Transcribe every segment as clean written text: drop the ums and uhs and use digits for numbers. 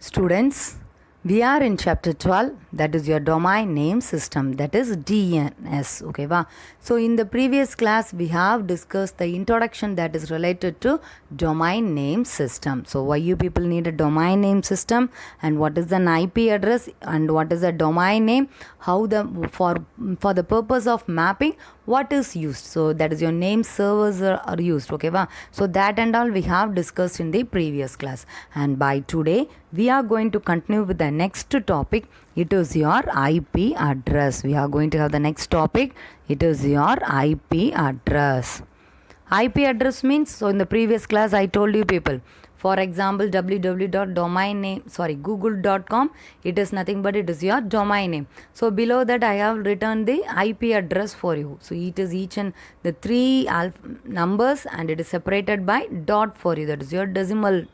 Students, we are in chapter 12, that is your domain name system, that is DNS. Okay, va? So in the previous class we have discussed the introduction that is related to domain name system. So why you people need a domain name system, and what is an IP address, and what is a domain name, how the for the purpose of mapping what is used. So that is your name servers are used. Okay, va? So that and all we have discussed in the previous class, and by today we are going to continue with the next topic. It is your IP address. We are going to have the next topic. It is your IP address. IP address means, so in the previous class I told you people, for example google.com, it is nothing but it is your domain name. So below that I have written the IP address for you. So it is each and the three numbers, and it is separated by dot for you. That is your decimal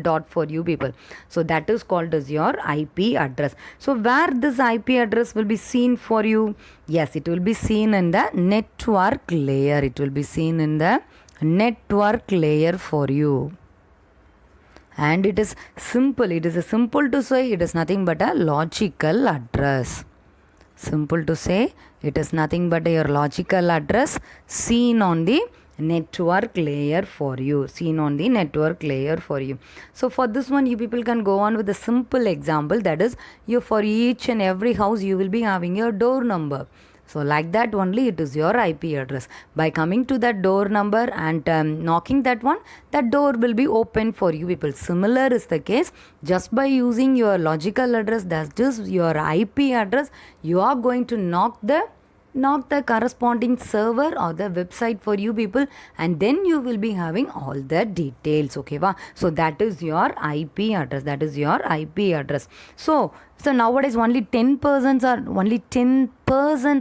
dot for you people. So that is called as your IP address. So where this IP address will be seen for you? Yes, it will be seen in the network layer. It will be seen in the network layer for you. And it is simple. It is a simple to say. It is nothing but a logical address. Simple to say. It is nothing but your logical address seen on the network layer for you. Seen on the network layer for you. So for this one, you people can go on with a simple example. That is, you for each and every house you will be having your door number. So like that only it is your IP address. By coming to that door number and knocking that one, that door will be open for you people. Similar is the case. Just by using your logical address, that's just your IP address, you are going to knock the corresponding server or the website for you people, and then you will be having all the details. Okay, va? So that is your IP address. That is your IP address. So nowadays only 10%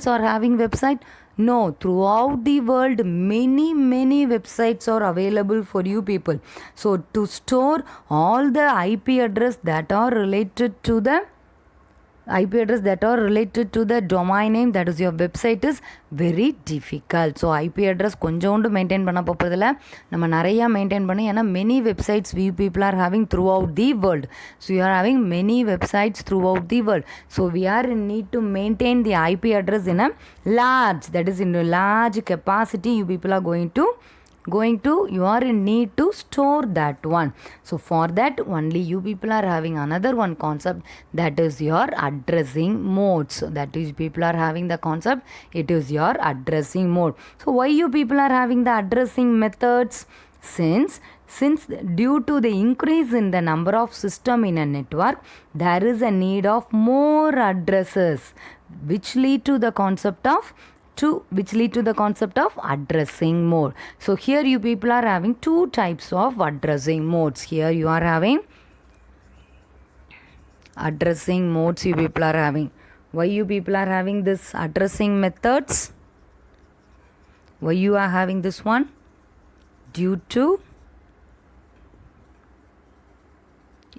are having website. No, throughout the world many websites are available for you people. So to store all the IP address that are related to the domain name, that is your website, is very difficult. So IP address konjondu maintain panna poradilla, nama nariya maintain pannu, ena many websites we people are having throughout the world. So you are having many websites throughout the world. So we are in need to maintain the IP address in a large capacity. You people are you are in need to store that one. So for that only you people are having another one concept, that is your addressing modes. That is, people are having the concept, it is your addressing mode. So why you people are having the addressing methods? Since due to the increase in the number of system in a network, there is a need of more addresses, which lead to the concept of addressing mode. So here you people are having two types of addressing modes. Here you are having addressing modes you people are having. Why you people are having this addressing methods? Why you are having this one? Due to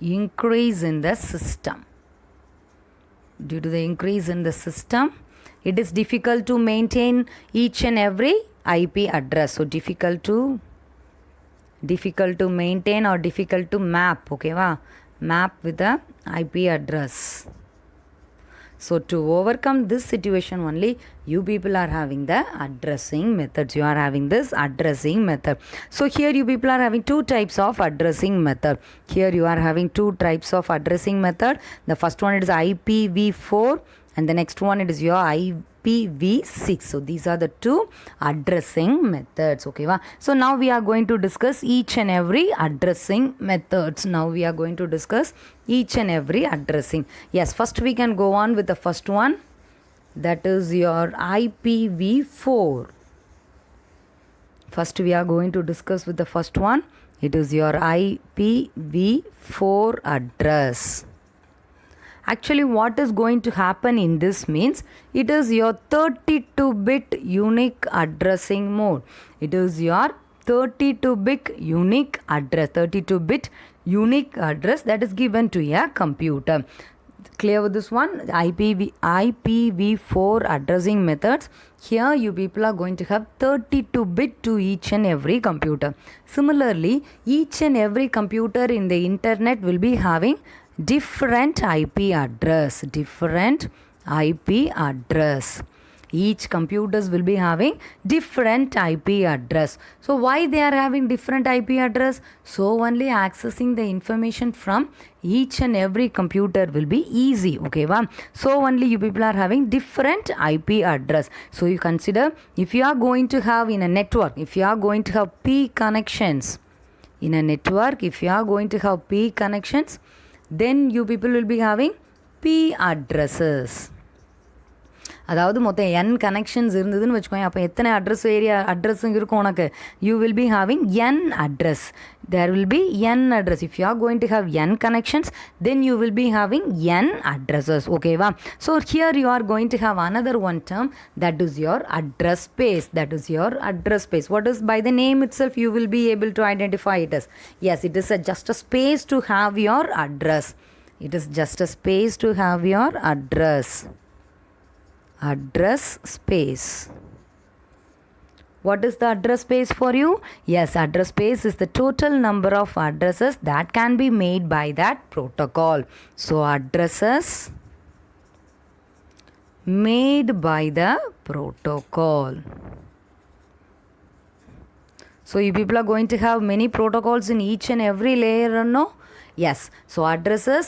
increase in the system. Due to the increase in the system, it is difficult to maintain each and every IP address. So difficult to maintain or difficult to map. Okay, va? Map with the IP address. So to overcome this situation only, you people are having the addressing methods. You are having this addressing method. So here you people are having two types of addressing method. Here you are having two types of addressing method. The first one is IPv4, and the next one it is your IPv6. So these are the two addressing methods. Okay, va? So now we are going to discuss each and every addressing methods. Yes, first we can go on with the first one, that is your IPv4. First we are going to discuss with the first one. It is your IPv4 address. Actually, what is going to happen in this means, it is your 32-bit unique addressing mode. It is your 32-bit unique address that is given to a computer. Clear with this one? IPv4 addressing methods. Here you people are going to have 32-bit to each and every computer. Similarly, each and every computer in the internet will be having different IP address. Different IP address. Each computers will be having different IP address. So why they are having different IP address? So only accessing the information from each and every computer will be easy. Okay, wow? So only you people are having different IP address. So you consider if you are going to have in a network, if you are going to have P connections in a network, if you are going to have P connections, then you people will be having P addresses. அதாவது மொத்தம் n connections இருந்ததுன்னு வச்சுக்கோங்க. அப்போ எத்தனை அட்ரஸுங்க இருக்கும் உனக்கு? You will be having n address. There will be n address. If you are going to have n connections, then you will be having n addresses. ஓகேவா? So here you are going to have another one term, that is your address space. That is your address space. What is, by the name itself you will be able to identify it as. Yes, it is just a space to have your address. It is just a space to have your address. Address space. What is the address space for you? Yes, address space is the total number of addresses that can be made by that protocol. So addresses made by the protocol. So you people are going to have many protocols in each and every layer, or no? Yes. So addresses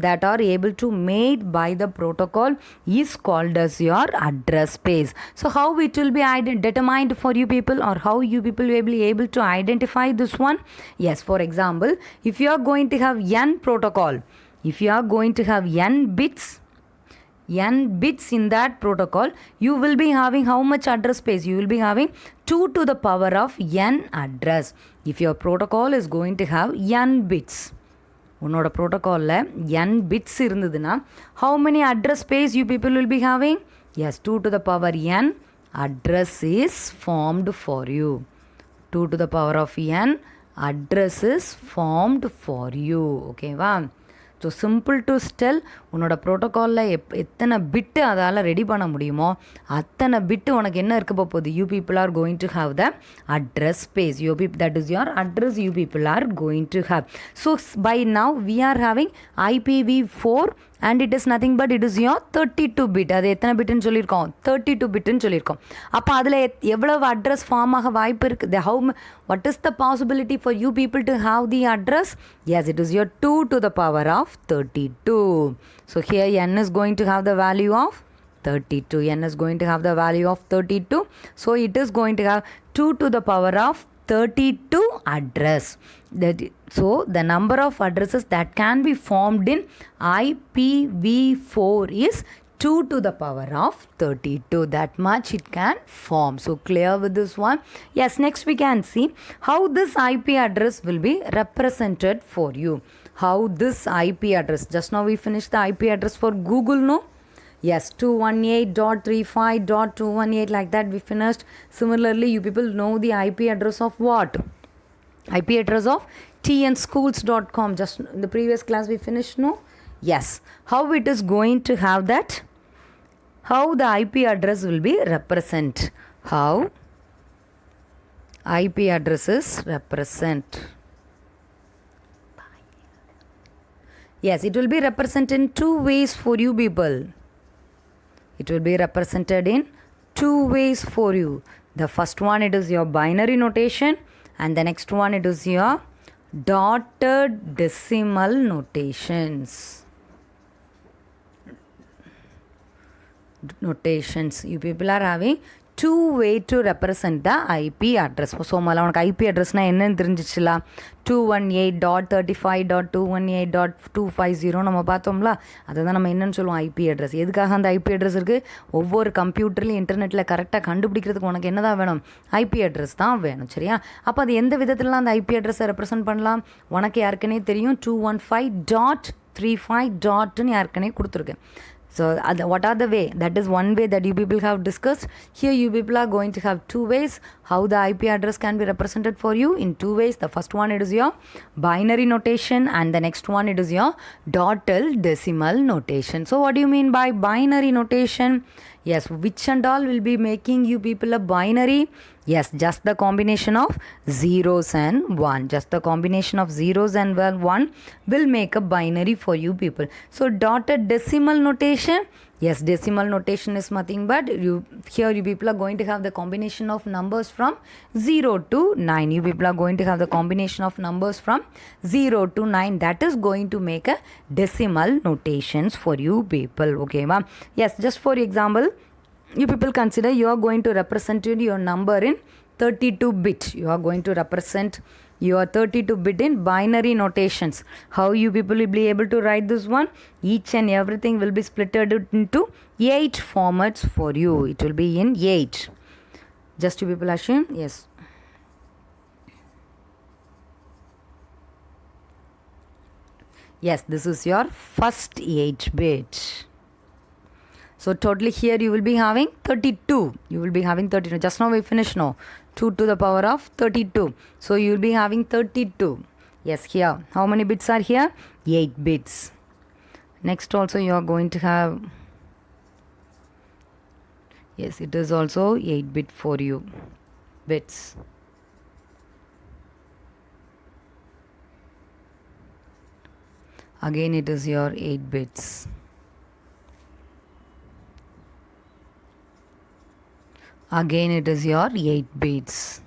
that are able to made by the protocol is called as your address space. So how it will be determined for you people, or how you people will be able to identify this one? Yes, for example, if you are going to have n protocol, if you are going to have n bits in that protocol, you will be having how much address space? You will be having 2 to the power of n address. If your protocol is going to have n bits, உன்னோட ப்ரோட்டோகாலில் n bits இருந்ததுன்னா how many address space you people will be having? Yes, 2 to the power n address is formed for you. 2 to the power of n address is formed for you. ஓகேவா? So simple to ஸ்டெல், உன்னோட ப்ரோட்டோகாலில் எத்தனை பிட்டு அதால் ready பண்ண முடியுமோ அத்தனை பிட்டு உனக்கு என்ன இருக்க போகுது? You people are going to have the address space. You peep that is your address you people are going to have. So by now we are having IPv4 and it is nothing but it is your 32 bit. அது எத்தனை பிட்டுன்னு சொல்லியிருக்கோம்? 32 பிட்டுன்னு சொல்லியிருக்கோம். அப்போ அதில் எவ்வளவு address form ஆக வாய்ப்பு இருக்குது? What is the possibility for you people to have the address? Yes, it is your 2 to the power of 32. So here n is going to have the value of 32. N is going to have the value of 32. So it is going to have 2 to the power of 32 address. So the number of addresses that can be formed in IPv4 is 2 to the power of 32. That much it can form. So clear with this one? Yes, next we can see how this IP address will be represented for you. How this IP address, just now we finished the IP address for Google, no? Yes, 218.35.218, like that we finished. Similarly, you people know the IP address of what? IP address of tnschools.com. Just in the previous class we finished, no? Yes. How it is going to have that? How the IP address will be represent? How IP addresses represent? Yes, it will be represented in 2 ways for you people. It will be represented in 2 ways for you. The first one, it is your binary notation, and the next one, it is your dotted decimal notations. You people are having 2 way to represent the IP address. So மல உனக்கு IP addressனா என்னன்னு தெரிஞ்சிச்சுல? 218.35.218.250 நம்ம பார்த்தோம்ல, அதை தான் நம்ம என்னன்னு சொல்லுவோம் IP address. எதுக்காக அந்த IP address இருக்குது? ஒவ்வொரு கம்ப்யூட்டர்லையும் இன்டர்நெட்டில் கரெக்டாக கண்டுபிடிக்கிறதுக்கு உனக்கு என்ன தான் வேணும்? IP address தான் வேணும். சரியா? அப்போ அது எந்த விதத்துலலாம் அந்த IP address-ஐ ரெப்ரசன்ட் பண்ணலாம்? உனக்கு யாருக்குனே தெரியும், 215.35. யாருக்குனே கொடுத்துருக்கேன். So what are the way? That is one way that you people have discussed. Here you people are going to have 2 ways how the IP address can be represented for you in 2 ways. The first one, it is your binary notation, and the next one, it is your dotted decimal notation. So what do you mean by binary notation? Yes, which and all will be making you people a binary? Yes, just the combination of zeros and 1. Just the combination of zeros and 1 will make a binary for you people. So dotted decimal notation. Yes, decimal notation is nothing but here you people are going to have the combination of numbers from 0 to 9. You people are going to have the combination of numbers from 0 to 9. That is going to make a decimal notations for you people. Okay, ma'am. Yes, just for example, you people consider you are going to represent your number in 32-bit. You are going to represent your 32-bit in binary notations. How you people will be able to write this one? Each and everything will be splitted into 8 formats for you. It will be in 8. Just you people assume? Yes. Yes, this is your first 8-bit. So totally here you will be having 32. You will be having 32. Just now we finished now. 2 to the power of 32. So you will be having 32. Yes, here. How many bits are here? 8 bits. Next also you are going to have. Yes, it is also 8-bit for you. Bits. Again it is your 8 bits. Again it is your 8 bits.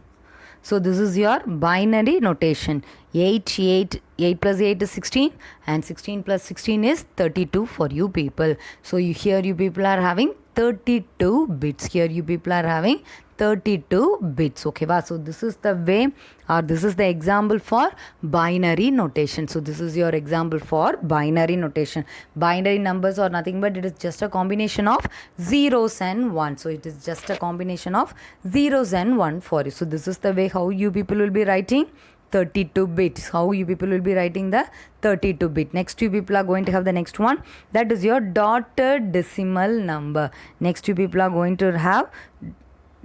So this is your binary notation. 8 plus 8 is 16 and 16 plus 16 is 32 for you people. So here you people are having 32 bits. Here you people are having 32 bits. Okay, so this is the way, or this is the example for binary notation. So this is your example for binary notation. Binary numbers are nothing but it is just a combination of zeros and 1. So it is just a combination of zeros and 1 for you. So this is the way how you people will be writing 32 bits. How you people will be writing the 32 bit. Next you people are going to have the next one. That is your dotted decimal number. Next you people are going to have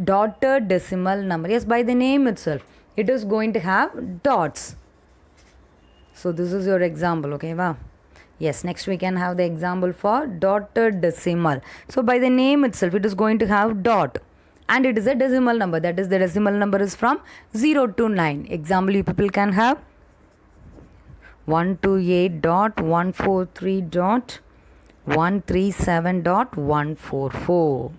dotted decimal number. Yes, by the name itself, it is going to have dots. So this is your example. Okay, wow. Yes, next we can have the example for dotted decimal. So by the name itself, it is going to have dot. And it is a decimal number. That is, the decimal number is from 0 to 9. Example, you people can have 128.143.137.144.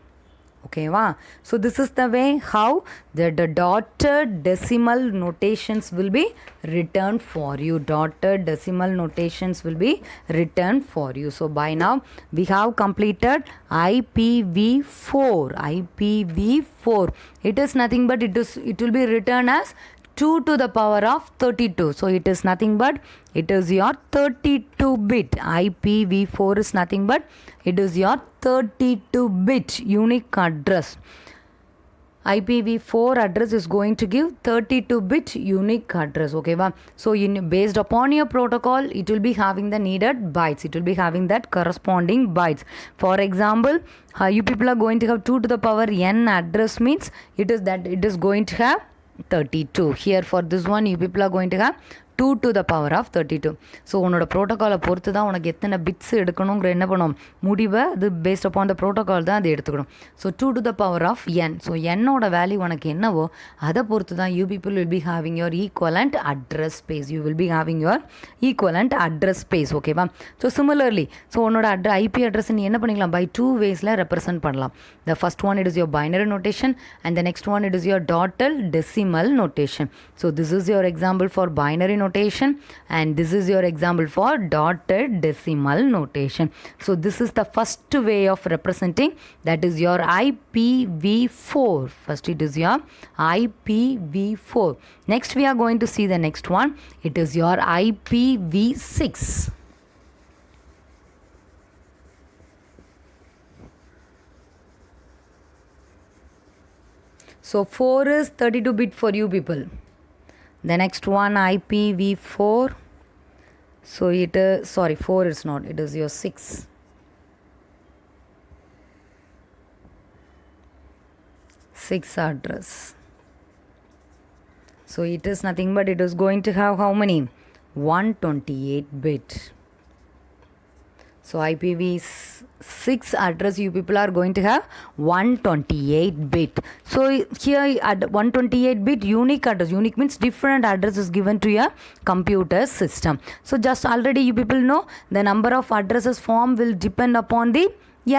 Okay, wow. So this is the way how the dotted decimal notations will be returned for you. Dotted decimal notations will be returned for you. So by now we have completed IPv4. IPv4. It is nothing but it will be written as 2 to the power of 32. So it is nothing but it is your 32-bit. IPv4 is nothing but it is your 32-bit unique address. IPv4 address is going to give 32-bit unique address. Okay, so based upon your protocol, it will be having the needed bytes. It will be having that corresponding bytes. For example, you people are going to have 2 to the power n address means it is going to have 32. Here for this one you people are going to have 2 to the power of 32. So உன்னோட ப்ரோட்டோக்காலை பொறுத்து தான் உனக்கு எத்தனை bits எடுக்கணுங்கிற என்ன பண்ணும் முடிவை அது based upon the protocol தான் அது எடுத்துக்கணும். So 2 to the power of n. So என்னோட வேல்யூ உனக்கு என்னவோ அதை பொறுத்து தான் you people will be having your equivalent address space. You will be having your equivalent address space. ஓகேவா? ஸோ சிமிலர்லி ஸோ உன்னோட ஐபி அட்ரஸ் நீ என்ன பண்ணிக்கலாம் பை 2 வேஸில் ரெப்ரசென்ட் பண்ணலாம். The first one it is your binary notation and the next one it is your dotted decimal notation. So this is your example for binary notation and this is your example for dotted decimal notation. So this is the first way of representing, that is your IPv4. First it is your IPv4. Next we are going to see the next one. It is your IPv6. So 4 is 32-bit for you people. The next one IPv4. So it is, sorry, 4 is not, it is your 6. 6 address. So it is nothing but it is going to have how many? 128 bit. So IPv6 address you people are going to have 128 bit. So here at 128 bit unique address. Unique means different address is given to your computer system. So just already you people know the number of addresses form will depend upon the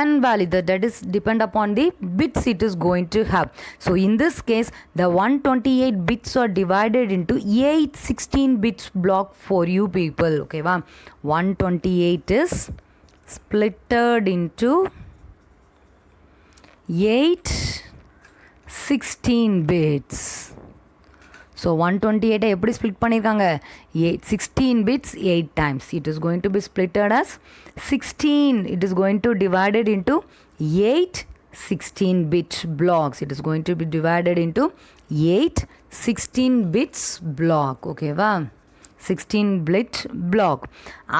n value, that is depend upon the bits it is going to have. So in this case the 128 bits are divided into 8 16 bits block for you people. Okay, 128 is splitted into 8 16 bits. So 128 எப்படி split பண்ணிருக்காங்க 16 bits 8 times. It is going to be splitted as 16. It is going to divided into 8 16 bit blocks. It is going to be divided into 8 16 bits block. Okay, va? 16 bit block.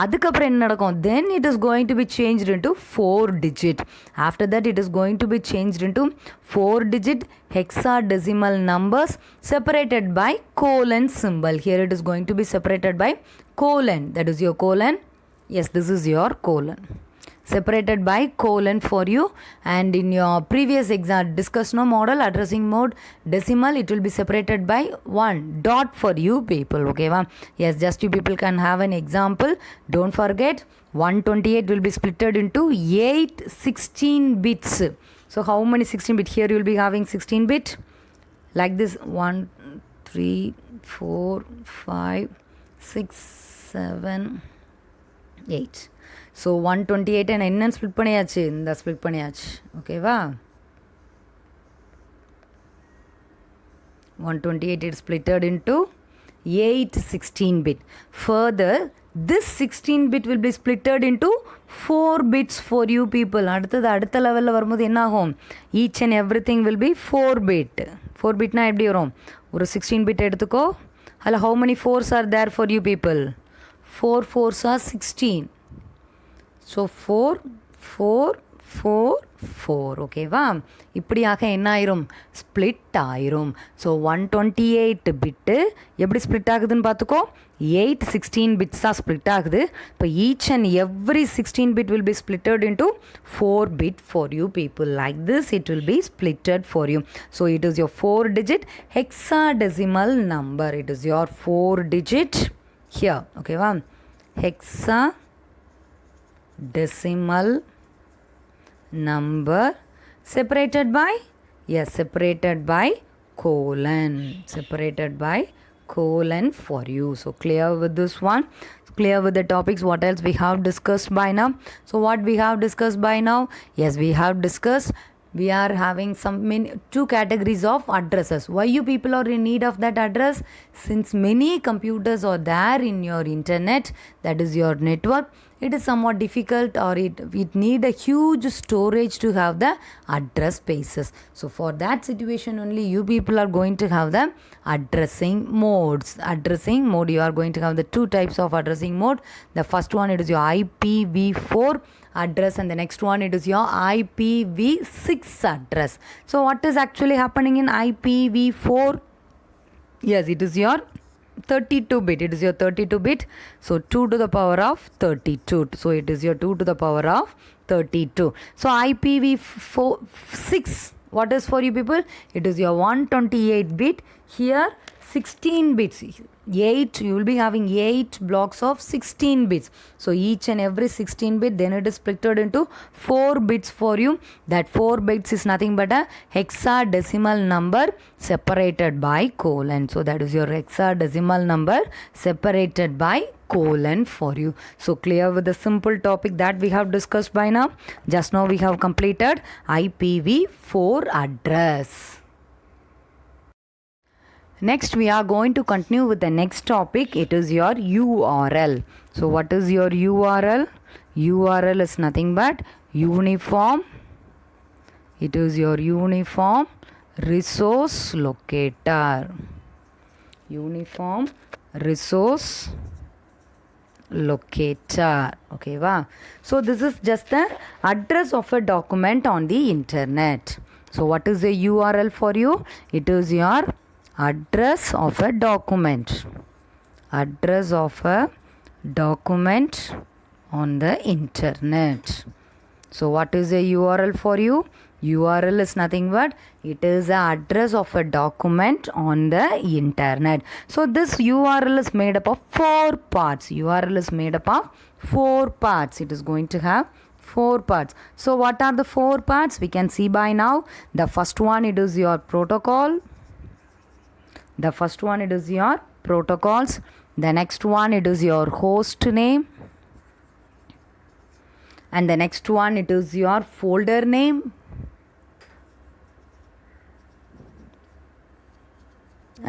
அதுக்கப்புறம் என்ன நடக்கும்? Then it is going to be changed into 4 digit. After that it is going to be changed into 4 digit hexadecimal numbers separated by colon symbol. Here it is going to be separated by colon. That is your colon. Yes, this is your colon. Separated by colon for you. And in your previous exam discussed no model addressing mode decimal, it will be separated by 1 dot for you people. Okay, yes, just you people can have an example. Don't forget 128 will be splitted into 8 16 bits. So how many 16 bit? Here you will be having 16 bit like this 1 3 4 5 6 7 8. So 128 and என்ன split பண்ணியாச்சு, இந்த split பண்ணியாச்சு. ஓகேவா, 128 is splitted into 8 16 bit. Further this 16 bit will be splitted into 4 bits for you people. அடுத்த லெவலில் வரும்போது என்ன ஆகும், each and everything will be 4 bit. 4 bitனா எப்படி வரும், ஒரு 16 bit எடுத்துக்கோ, அதில் how many 4s are there for you people? 4 4s are 16. So 4 4 4 4. ஓகேவா, இப்படியாக என்ன ஆயிரும், ஸ்ப்ளிட் ஆயிரும். ஸோ 128 பிட்டு எப்படி ஸ்ப்ளிட் ஆகுதுன்னு பார்த்துக்கோ, 8 16 பிட்ஸாக ஸ்ப்ளிட் ஆகுது. இப்போ each and every 16 bit will be splitted into 4 bit for you people. Like this it will be splitted for you. So it is your 4 digit hexadecimal number. It is your 4 digit here. ஓகேவா, hexadecimal number separated by, yes, separated by colon, separated by colon for you. So clear with this one, clear with the topics. What else we have discussed by now? So what we have discussed by now, yes, we have discussed we are having two categories of addresses. Why you people are in need of that address? Since many computers are there in your internet, that is your network, it is somewhat difficult, or it need a huge storage to have the address spaces. So for that situation only you people are going to have the addressing modes. Addressing mode, you are going to have the two types of addressing mode. The first one, it is your IPv4 address, and the next one, it is your IPv6 address. So what is actually happening in IPv4? Yes, it is your 32 bit. It is your 32 bit. So 2 to the power of 32. So it is your 2 to the power of 32. So IPv6, what is for you people? It is your 128 bit. Here 16 bits. 8, you will be having 8 blocks of 16 bits. So each and every 16 bit, then it is splitted into 4 bits for you. That 4 bits is nothing but a hexadecimal number separated by colon. So that is your hexadecimal number separated by colon for you. So clear with the simple topic that we have discussed by now. Just now we have completed IPv4 address. Next we are going to continue with the next topic. It is your URL. So what is your URL? URL is nothing but uniform. It is your uniform resource locator. Uniform resource locator. Okay, wow. So this is just the address of a document on the internet. So what is the URL for you? It is your address of a document. Address of a document on the internet. So what is a URL for you? URL is nothing but it is the address of a document on the internet. So this URL is made up of 4 parts. URL is made up of 4 parts. It is going to have 4 parts. So what are the 4 parts? We can see by now. The first one, it is your protocol. The first one, it is your protocols. The next one, it is your host name. And the next one, it is your folder name.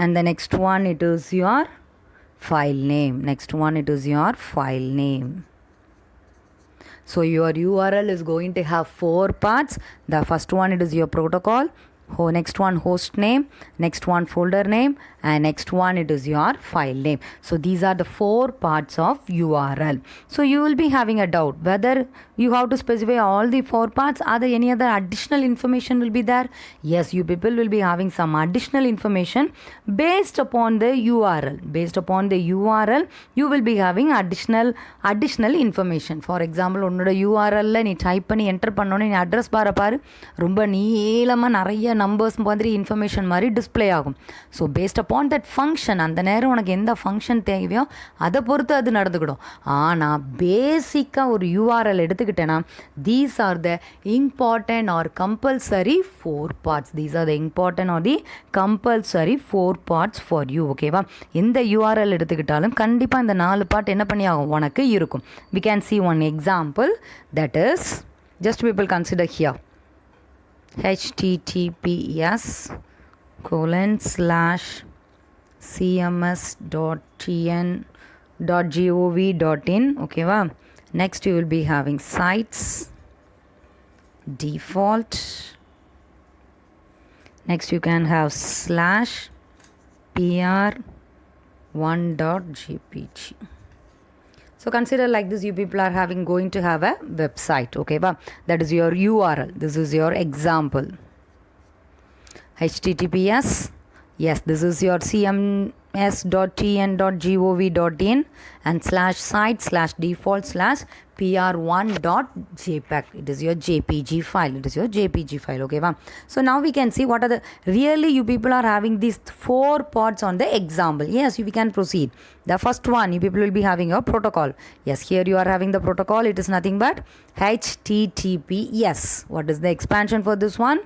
And the next one, it is your file name. Next one, it is your file name. So your URL is going to have 4 parts. The first one, it is your protocol. Next one, host name. Next one, folder name. And next one, it is your file name. So these are the 4 parts of URL. So you will be having a doubt whether you have to specify all the 4 parts. Are there any other additional information will be there? Yes, you people will be having some additional information based upon the URL. Based upon the URL, you will be having additional information. For example, உன்னோட URL நீ type பண்ணி enter பண்ணோன்னே நீ address பாரு ரொம்ப நீளமாக நிறைய numbers மாதிரி இன்ஃபர்மேஷன் மாதிரி டிஸ்பிளே ஆகும். So based upon that function, அந்த நேரம் உனக்கு எந்த ஃபங்க்ஷன் தேவையோ அதை பொறுத்து அது நடந்துக்கிடும். ஆனால் பேசிக்காக ஒரு URL எடுத்துக்கிட்டேன்னா these are the important or compulsory 4 parts. These are the important or the compulsory 4 parts for you. ஓகேவா? எந்த URL எடுத்துக்கிட்டாலும் கண்டிப்பாக இந்த 4 பார்ட் என்ன பண்ணி ஆகும் உனக்கு இருக்கும். We can see one example, that is, just people consider here, https://cms.tn.gov.in. okay va? Next you will be having sites default. Next you can have /pr1.jpg. So consider like this, you people are going to have a website, okay va? That is your URL. This is your example. https, yes, this is your cms.tn.gov.in and /site/default/pr1.jpg. it is your JPG file. It is your JPG file, okay va? So now we can see what are the really you people are having these 4 parts on the example. Yes, we can proceed. The first one, you people will be having your protocol. Yes, here you are having the protocol. It is nothing but HTTPS. What is the expansion for this one?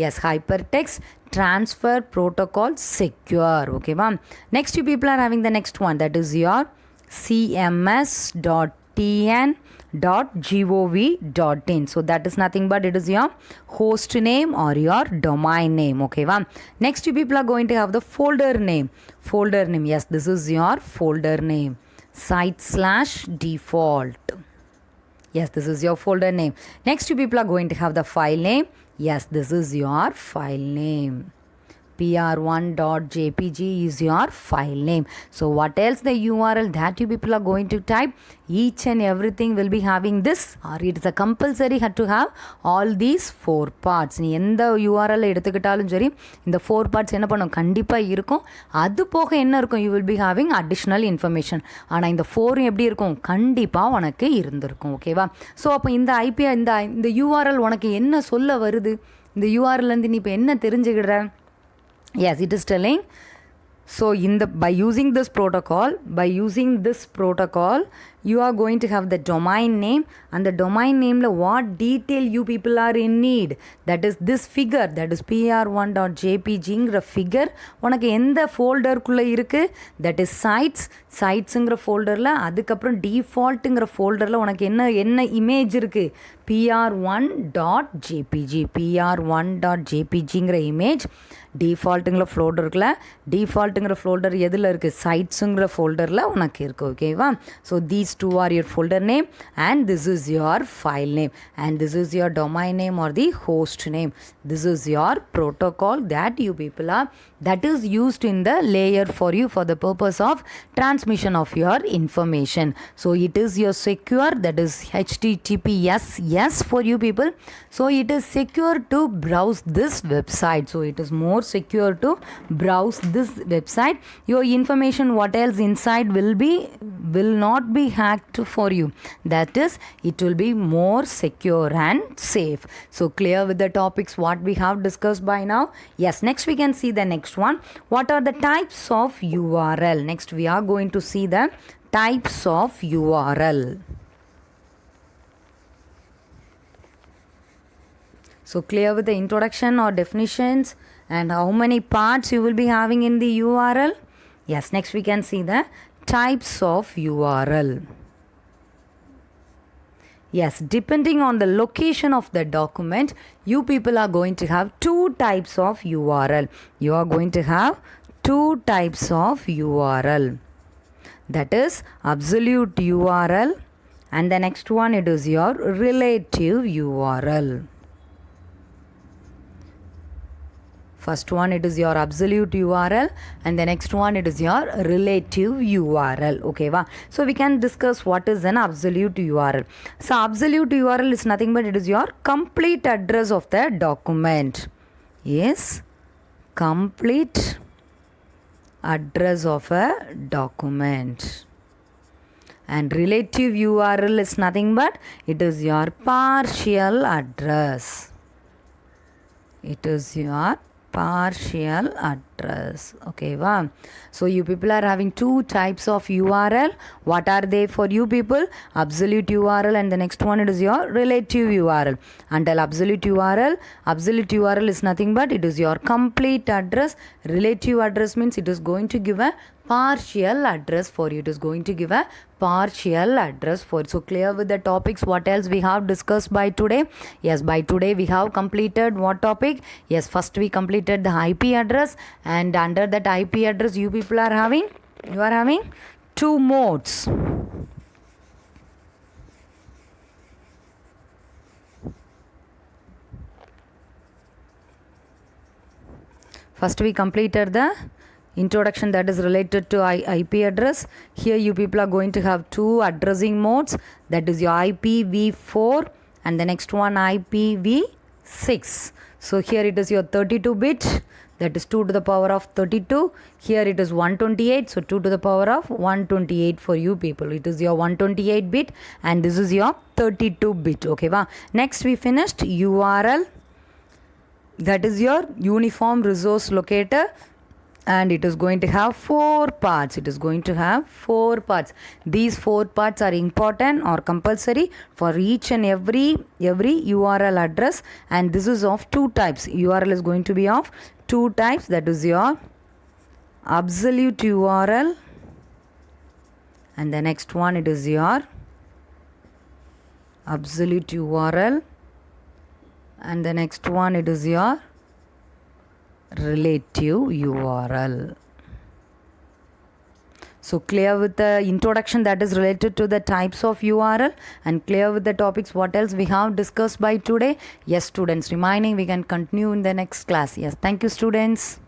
Yes, hypertext transfer protocol secure, okay va? Next you people are having the next one, that is your cms.tn.gov.in. so that is nothing but it is your host name or your domain name, okay va? Next you people are going to have the folder name. Yes, this is your folder name, site/default. Yes, this is your folder name. Next you people are going to have the file name. Yes, this is your file name. pr1.jpg is your file name. So what else the URL that you people are going to type? Each and everything will be having this, or it is a compulsory to have all these 4 parts. நீ எந்த URL எடுத்துக்கிட்டாலும் சரி இந்த 4 parts என்ன பண்ணும் கண்டிப்பாக இருக்கும். அது போக என்ன இருக்கும்? you will be having additional information. ஆனால் இந்த 4 எப்படி இருக்கும்? கண்டிப்பாக உனக்கு இருந்திருக்கும், ஓகேவா? ஸோ அப்போ இந்த ஐபி இந்த URL உனக்கு என்ன சொல்ல வருது? இந்த URL நீ இப்போ என்ன தெரிஞ்சுக்கிற? Yes, it is telling. So by using this protocol, you are going to have the domain name, and the domain name what detail you people are in need, that is this figure, that is pr1.jpg figure உனக்கு எந்த ஃபோல்டருக்குள்ள இருக்கு? that is sites ஃபோல்டரில், அதுக்கப்புறம் defaultங்கிற ஃபோல்டரில் உனக்கு என்ன image இருக்கு? pr1.jpg image டிஃபால்ட்டுங்கிற folder எதில் இருக்குது? சைட்ஸுங்கிற ஃபோல்டரில் உனக்கு இருக்குது, ஓகேவா? So these 2 are your folder name, and this is your file name, and this is your domain name or the host name. This is your protocol that you people are, that is used in the layer for you for the purpose of transmission of your information. So it is your secure, that is HTTPS, yes, for you people. So it is secure to browse this website. So it is more secure to browse this website. Your information, what else inside will not be hacked for you. That is, it will be more secure and safe. So clear with the topics what we have discussed by now? Yes, next we can see the next one. What are the types of URL? Next we are going to see the types of URL. So clear with the introduction or definitions and how many parts you will be having in the URL? Yes, next we can see the types of URL. Yes, depending on the location of the document, you people are going to have two types of URL. You are going to have two types of URL. That is absolute URL, and the next one it is your relative URL. First one it is your absolute URL, and the next one it is your relative URL. Okay, va? So we can discuss what is an absolute URL. So absolute URL is nothing but it is your complete address of the document. Yes, complete address of a document. And relative URL is nothing but it is your partial address. It is your partial address. Okay, wow. So you people are having two types of URL. What are they for you people? Absolute URL, and the next one it is your relative URL. Until absolute URL is nothing but it is your complete address. Relative address means it is going to give a partial address for you. It is going to give a partial address for you. So clear with the topics what else we have discussed by today? Yes, by today we have completed what topic? Yes, first we completed the IP address, and under that IP address you people are having two modes. First we completed the introduction that is related to IP address. Here you people are going to have two addressing modes, that is your IPv4 and the next one IPv6. So here it is your 32-bit, that is 2 to the power of 32. Here it is 128, so 2 to the power of 128 for you people. It is your 128-bit and this is your 32-bit. Okay, wow. Next we finished URL, that is your uniform resource locator, and it is going to have 4 parts. It is going to have 4 parts. These 4 parts are important or compulsory for each and every URL address, and this is of 2 types. URL is going to be of 2 types, that is your absolute URL, and the next one it is your absolute URL, and the next one it is your relative URL. So clear with the introduction that is related to the types of URL, and clear with the topics what else we have discussed by today? Yes students, remaining we can continue in the next class. Yes, thank you students.